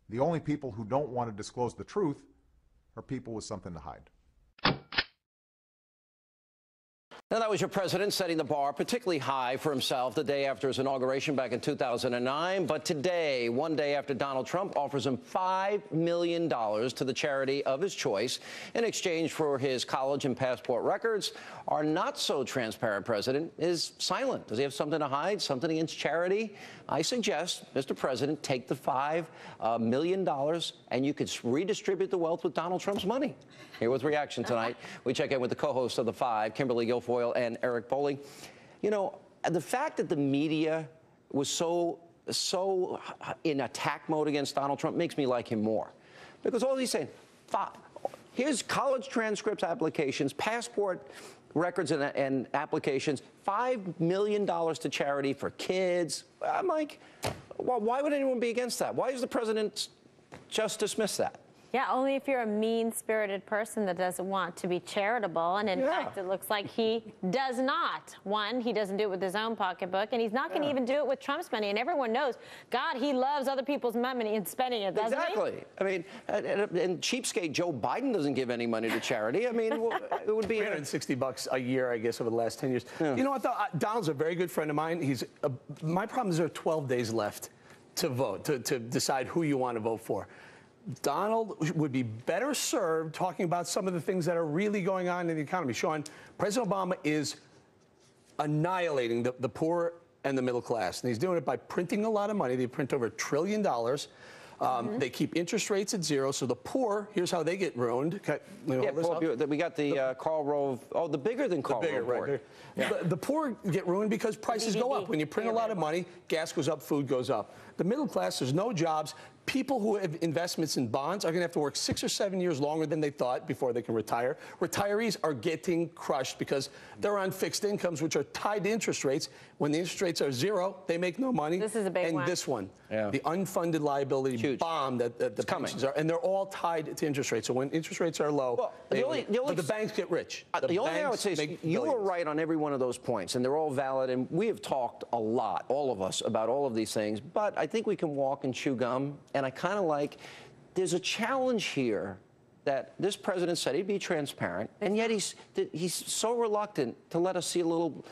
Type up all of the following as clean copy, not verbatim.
The only people who don't want to disclose the truth are people with something to hide. Now, that was your president setting the bar particularly high for himself the day after his inauguration back in 2009. But today, one day after Donald Trump offers him $5 million to the charity of his choice in exchange for his college and passport records, our not-so-transparent president is silent. Does he have something to hide, something against charity? I suggest, Mr. President, take the $5 million and you could redistribute the wealth with Donald Trump's money. Here with reaction tonight, we check in with the co-hosts of The Five, Kimberly, Guilfoyle, and Eric Bolling. You know, the fact that the media was so in attack mode against Donald Trump makes me like him more. Because all he's saying, here's college transcripts, applications, passport records and applications, $5 million to charity for kids. I'm like, well, why would anyone be against that? Why does the president just dismiss that? Yeah, only if you're a mean-spirited person that doesn't want to be charitable. And in fact, it looks like he does not. One, he doesn't do it with his own pocketbook, and he's not going to even do it with Trump's money. And everyone knows, God, he loves other people's money and spending it, doesn't he? Exactly. I mean, and cheapskate Joe Biden doesn't give any money to charity. I mean, it would be $360 a year, I guess, over the last 10 years. Yeah. You know what, though? Donald's a very good friend of mine. My problem is there are 12 days left to vote, to decide who you want to vote for. Donald would be better served talking about some of the things that are really going on in the economy. Sean, President Obama is annihilating the poor and the middle class. And he's doing it by printing a lot of money. They print over $1 trillion. They keep interest rates at zero. So the poor, here's how they get ruined. We got the Karl Rove, the bigger than Karl Rove report. Right. Yeah. The poor get ruined because prices go up. When you print a lot of money, gas goes up, food goes up. The middle class, there's no jobs. People who have investments in bonds are going to have to work 6 or 7 years longer than they thought before they can retire. Retirees are getting crushed because they're on fixed incomes, which are tied to interest rates. When the interest rates are zero, they make no money. This is a big one. And this one, the unfunded liability bomb that the pensions are, and they're all tied to interest rates. So when interest rates are low, but the banks get rich. The only thing I would say is you were right on every one of those points, and they're all valid. And we have talked a lot, all of us, about all of these things. But I think we can walk and chew gum. And I kind of like, there's a challenge here that this president said he'd be transparent, and yet he's so reluctant to let us see a little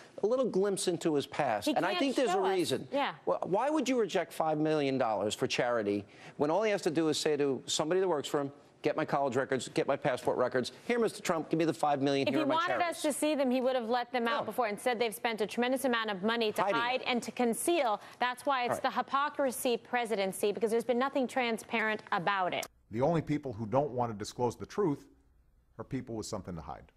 glimpse into his past. And I think there's a reason. Yeah. Well, why would you reject $5 million for charity when all he has to do is say to somebody that works for him, get my college records, get my passport records. Here, Mr. Trump, give me the $5 million. If he wanted us to see them, he would have let them out before. Instead, they've spent a tremendous amount of money to hide and to conceal. That's why it's the hypocrisy presidency, because there's been nothing transparent about it. The only people who don't want to disclose the truth are people with something to hide.